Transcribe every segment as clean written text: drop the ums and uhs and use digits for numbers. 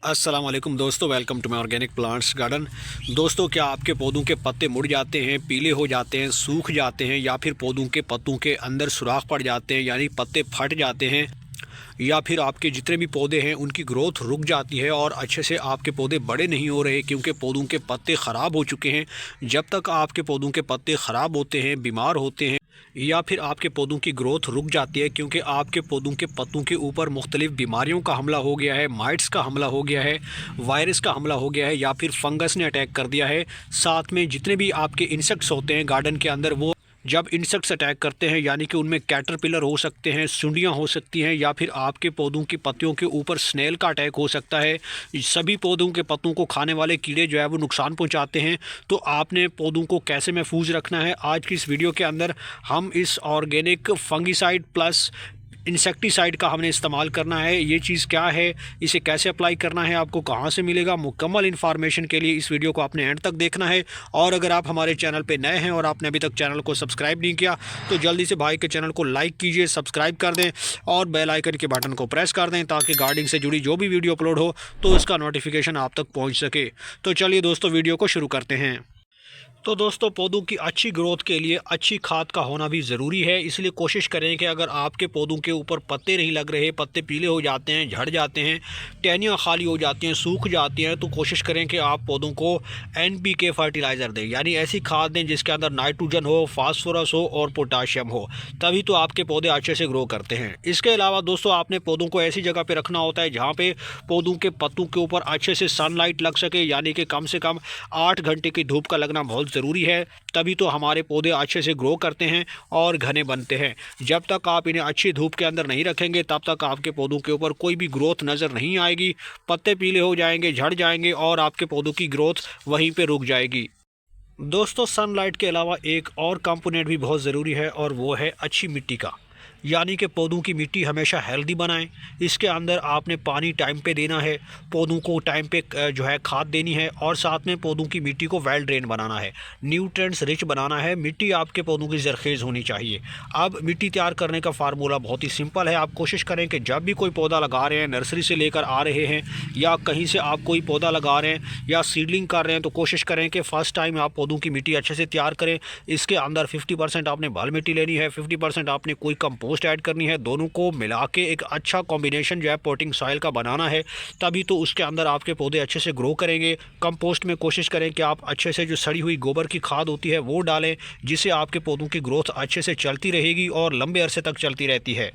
अस्सलाम वालेकुम दोस्तों, welcome to my organic plants garden. दोस्तों, क्या आपके पौधों के पत्ते मुड़ जाते हैं, पीले हो जाते हैं, सूख जाते हैं, या फिर पौधों के पत्तों के अंदर सुराख पड़ जाते हैं यानी पत्ते फट जाते हैं, या फिर आपके जितने भी पौधे हैं उनकी ग्रोथ रुक जाती है और अच्छे से आपके पौधे बड़े नहीं हो रहे क्योंकि पौधों के पत्ते ख़राब हो चुके हैं। जब तक आपके पौधों के पत्ते ख़राब होते हैं, बीमार होते हैं, या फिर आपके पौधों की ग्रोथ रुक जाती है क्योंकि आपके पौधों के पत्तों के ऊपर मुख्तलिफ बीमारियों का हमला हो गया है, माइट्स का हमला हो गया है, वायरस का हमला हो गया है, या फिर फंगस ने अटैक कर दिया है। साथ में जितने भी आपके इंसेक्ट्स होते हैं गार्डन के अंदर, वो जब इंसेक्ट्स अटैक करते हैं यानी कि उनमें कैटरपिलर हो सकते हैं, सुंडियां हो सकती हैं, या फिर आपके पौधों की पत्तियों के ऊपर स्नेल का अटैक हो सकता है। सभी पौधों के पत्तों को खाने वाले कीड़े जो है वो नुकसान पहुंचाते हैं। तो आपने पौधों को कैसे महफूज रखना है, आज की इस वीडियो के अंदर हम इस ऑर्गेनिक फंगिसाइड प्लस इंसेक्टिसाइड का हमने इस्तेमाल करना है। ये चीज़ क्या है, इसे कैसे अप्लाई करना है, आपको कहाँ से मिलेगा, मुकम्मल इन्फॉर्मेशन के लिए इस वीडियो को आपने एंड तक देखना है। और अगर आप हमारे चैनल पे नए हैं और आपने अभी तक चैनल को सब्सक्राइब नहीं किया तो जल्दी से भाई के चैनल को लाइक कीजिए, सब्सक्राइब कर दें और बेल आइकन के बटन को प्रेस कर दें ताकि गार्डनिंग से जुड़ी जो भी वीडियो अपलोड हो तो उसका नोटिफिकेशन आप तक पहुँच सके। तो चलिए दोस्तों, वीडियो को शुरू करते हैं। तो दोस्तों, पौधों की अच्छी ग्रोथ के लिए अच्छी खाद का होना भी ज़रूरी है, इसलिए कोशिश करें कि अगर आपके पौधों के ऊपर पत्ते नहीं लग रहे, पत्ते पीले हो जाते हैं, झड़ जाते हैं, टहनियाँ खाली हो जाती हैं, सूख जाती हैं, तो कोशिश करें कि आप पौधों को NPK फर्टिलाइज़र दें, यानी ऐसी खाद दें जिसके अंदर नाइट्रोजन हो, फास्फोरस हो और पोटाशियम हो, तभी तो आपके पौधे अच्छे से ग्रो करते हैं। इसके अलावा दोस्तों, आपने पौधों को ऐसी जगह पर रखना होता है जहाँ पर पौधों के पत्तों के ऊपर अच्छे से सनलाइट लग सके, यानी कि कम से कम 8 घंटे की धूप का लगना बहुत ज़रूरी है, तभी तो हमारे पौधे अच्छे से ग्रो करते हैं और घने बनते हैं। जब तक आप इन्हें अच्छी धूप के अंदर नहीं रखेंगे तब तक आपके पौधों के ऊपर कोई भी ग्रोथ नज़र नहीं आएगी, पत्ते पीले हो जाएंगे, झड़ जाएंगे और आपके पौधों की ग्रोथ वहीं पे रुक जाएगी। दोस्तों, सनलाइट के अलावा एक और कंपोनेंट भी बहुत ज़रूरी है और वो है अच्छी मिट्टी का, यानी कि पौधों की मिट्टी हमेशा हेल्दी बनाएं। इसके अंदर आपने पानी टाइम पे देना है, पौधों को टाइम पे जो है खाद देनी है, और साथ में पौधों की मिट्टी को वेल ड्रेन बनाना है, न्यूट्रिएंट्स रिच बनाना है। मिट्टी आपके पौधों की जरखेज़ होनी चाहिए। अब मिट्टी तैयार करने का फार्मूला बहुत ही सिंपल है। आप कोशिश करें कि जब भी कोई पौधा लगा रहे हैं, नर्सरी से लेकर आ रहे हैं या कहीं से आप कोई पौधा लगा रहे हैं या सीडलिंग कर रहे हैं, तो कोशिश करें कि फ़र्स्ट टाइम आप पौधों की मिट्टी अच्छे से तैयार करें। इसके अंदर 50% आपने बाल मिट्टी लेनी है, 50% आपने कोई कंपोस्ट ऐड करनी है। दोनों को मिला के एक अच्छा कॉम्बिनेशन जो है पोटिंग सॉइल का बनाना है, तभी तो उसके अंदर आपके पौधे अच्छे से ग्रो करेंगे। कंपोस्ट में कोशिश करें कि आप अच्छे से जो सड़ी हुई गोबर की खाद होती है वो डालें, जिससे आपके पौधों की ग्रोथ अच्छे से चलती रहेगी और लंबे अरसे तक चलती रहती है।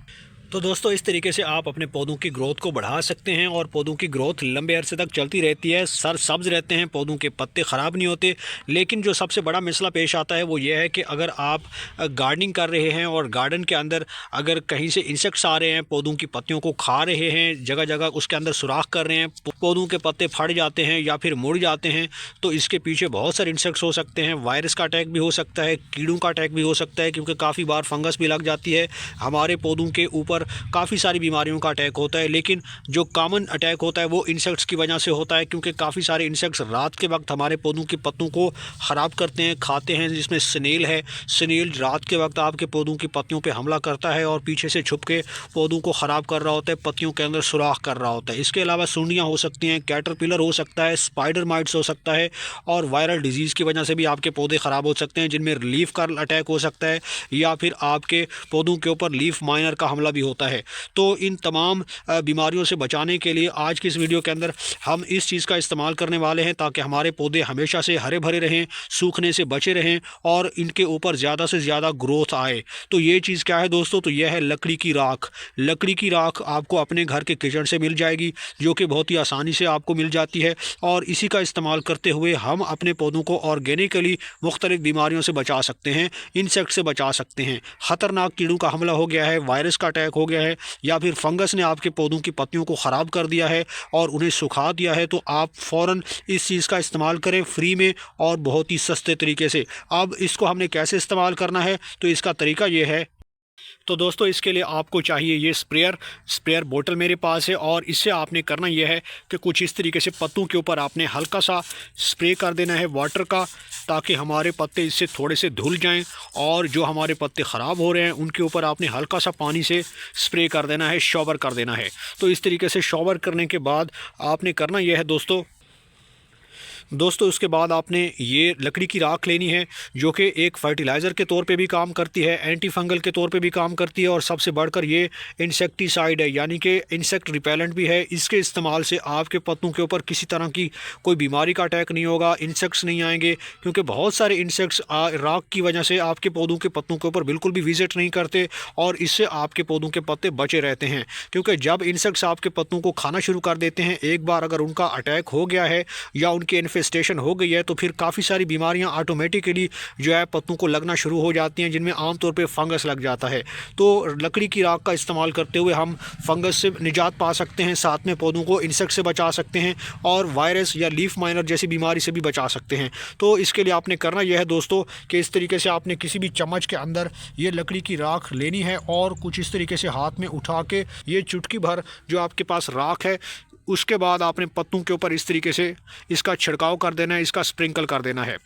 तो दोस्तों, इस तरीके से आप अपने पौधों की ग्रोथ को बढ़ा सकते हैं और पौधों की ग्रोथ लंबे अरसे तक चलती रहती है, सर सब्ज़ रहते हैं, पौधों के पत्ते ख़राब नहीं होते। लेकिन जो सबसे बड़ा मसला पेश आता है वो ये है कि अगर आप गार्डनिंग कर रहे हैं और गार्डन के अंदर अगर कहीं से इंसेक्ट्स आ रहे हैं, पौधों की पत्तियों को खा रहे हैं, जगह जगह उसके अंदर सुराख कर रहे हैं, पौधों के पत्ते फट जाते हैं या फिर मुड़ जाते हैं, तो इसके पीछे बहुत सारे इंसेक्ट्स हो सकते हैं। वायरस का अटैक भी हो सकता है, कीड़ों का अटैक भी हो सकता है, क्योंकि काफ़ी बार फंगस भी लग जाती है। हमारे पौधों के ऊपर काफ़ी सारी बीमारियों का अटैक होता है, लेकिन जो कॉमन अटैक होता है वो इंसेक्ट्स की वजह से होता है, क्योंकि काफ़ी सारे इंसेक्ट्स रात के वक्त हमारे पौधों की पत्तों को ख़राब करते हैं, खाते हैं। जिसमें स्नेल है, स्नेल रात के वक्त आपके पौधों की पत्तियों पे हमला करता है और पीछे से छुप के पौधों को ख़राब कर रहा होता है, पत्तियों के अंदर सुराख कर रहा होता है। इसके अलावा सुंडियाँ हो सकती हैं, कैटरपिलर हो सकता है, स्पाइडर माइट्स हो सकता है, और वायरल डिजीज़ की वजह से भी आपके पौधे ख़राब हो सकते हैं, जिनमें लीफ का अटैक हो सकता है या फिर आपके पौधों के ऊपर लीफ माइनर का हमला भी होता है। तो इन तमाम बीमारियों से बचाने के लिए आज की इस वीडियो के अंदर हम इस चीज़ का इस्तेमाल करने वाले हैं ताकि हमारे पौधे हमेशा से हरे भरे रहें, सूखने से बचे रहें और इनके ऊपर ज़्यादा से ज़्यादा ग्रोथ आए। तो ये चीज़ क्या है दोस्तों, तो यह है लकड़ी की राख। लकड़ी की राख आपको अपने घर के किचन से मिल जाएगी, जो कि बहुत ही आसानी से आपको मिल जाती है, और इसी का इस्तेमाल करते हुए हम अपने पौधों को ऑर्गेनिकली मुख्तलिफ बीमारियों से बचा सकते हैं, इंसेक्ट से बचा सकते हैं। ख़तरनाक कीड़ों का हमला हो गया है, वायरस का अटैक हो गया है, या फिर फंगस ने आपके पौधों की पत्तियों को ख़राब कर दिया है और उन्हें सुखा दिया है, तो आप फ़ौरन इस चीज़ का इस्तेमाल करें फ्री में और बहुत ही सस्ते तरीके से। अब इसको हमने कैसे इस्तेमाल करना है, तो इसका तरीका ये है तो दोस्तों इसके लिए आपको चाहिए ये स्प्रेयर बोतल मेरे पास है, और इससे आपने करना यह है कि कुछ इस तरीके से पत्तों के ऊपर आपने हल्का सा स्प्रे कर देना है वाटर का, ताकि हमारे पत्ते इससे थोड़े से धुल जाएं। और जो हमारे पत्ते ख़राब हो रहे हैं उनके ऊपर आपने हल्का सा पानी से स्प्रे कर देना है, शॉवर कर देना है। तो इस तरीके से शॉवर करने के बाद आपने करना यह है दोस्तों उसके बाद आपने ये लकड़ी की राख लेनी है, जो कि एक फर्टिलाइज़र के तौर पे भी काम करती है, एंटी फंगल के तौर पे भी काम करती है, और सबसे बढ़कर ये इंसेक्टिसाइड है, यानी कि इंसेक्ट रिपेलेंट भी है। इसके इस्तेमाल से आपके पत्तों के ऊपर किसी तरह की कोई बीमारी का अटैक नहीं होगा, इंसेक्ट्स नहीं आएंगे, क्योंकि बहुत सारे इंसेक्ट्स राख की वजह से आपके पौधों के पत्तों के ऊपर बिल्कुल भी विजिट नहीं करते, और इससे आपके पौधों के पत्ते बचे रहते हैं। क्योंकि जब इंसेक्ट्स आपके पत्तों को खाना शुरू कर देते हैं, एक बार अगर उनका अटैक हो गया है या उनके इन्फेस्टेशन हो गई है, तो फिर काफ़ी सारी बीमारियां ऑटोमेटिकली जो है पत्तों को लगना शुरू हो जाती हैं, जिनमें आमतौर पे फंगस लग जाता है। तो लकड़ी की राख का इस्तेमाल करते हुए हम फंगस से निजात पा सकते हैं, साथ में पौधों को इंसेक्ट से बचा सकते हैं, और वायरस या लीफ माइनर जैसी बीमारी से भी बचा सकते हैं। तो इसके लिए आपने करना यह है दोस्तों कि इस तरीके से आपने किसी भी चम्मच के अंदर ये लकड़ी की राख लेनी है, और कुछ इस तरीके से हाथ में उठा के ये चुटकी भर जो आपके पास राख है, उसके बाद आपने पत्तों के ऊपर इस तरीके से इसका छिड़काव कर देना है, इसका स्प्रिंकल कर देना है।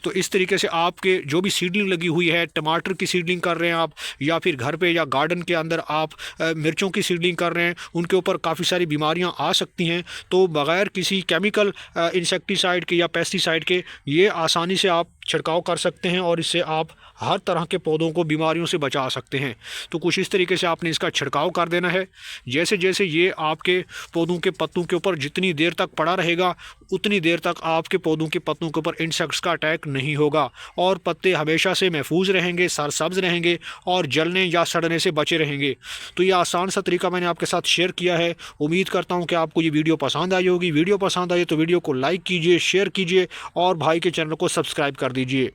तो इस तरीके से आपके जो भी सीडलिंग लगी हुई है, टमाटर की सीडलिंग कर रहे हैं आप, या फिर घर पे या गार्डन के अंदर आप मिर्चों की सीडलिंग कर रहे हैं, उनके ऊपर काफ़ी सारी बीमारियां आ सकती हैं। तो बग़ैर किसी केमिकल इंसेक्टिसाइड के या पेस्टिसाइड के ये आसानी से आप छिड़काव कर सकते हैं, और इससे आप हर तरह के पौधों को बीमारियों से बचा सकते हैं। तो कुछ इस तरीके से आपने इसका छिड़काव कर देना है। जैसे जैसे ये आपके पौधों के पत्तों के ऊपर जितनी देर तक पड़ा रहेगा, उतनी देर तक आपके पौधों के पत्तों के ऊपर इंसेक्ट्स का अटैक नहीं होगा, और पत्ते हमेशा से महफूज रहेंगे, सरसब्ज रहेंगे, और जलने या सड़ने से बचे रहेंगे। तो ये आसान सा तरीका मैंने आपके साथ शेयर किया है। उम्मीद करता हूँ कि आपको ये वीडियो पसंद आई होगी। वीडियो पसंद आई तो वीडियो को लाइक कीजिए, शेयर कीजिए, और भाई के चैनल को सब्सक्राइब कर दीजिए।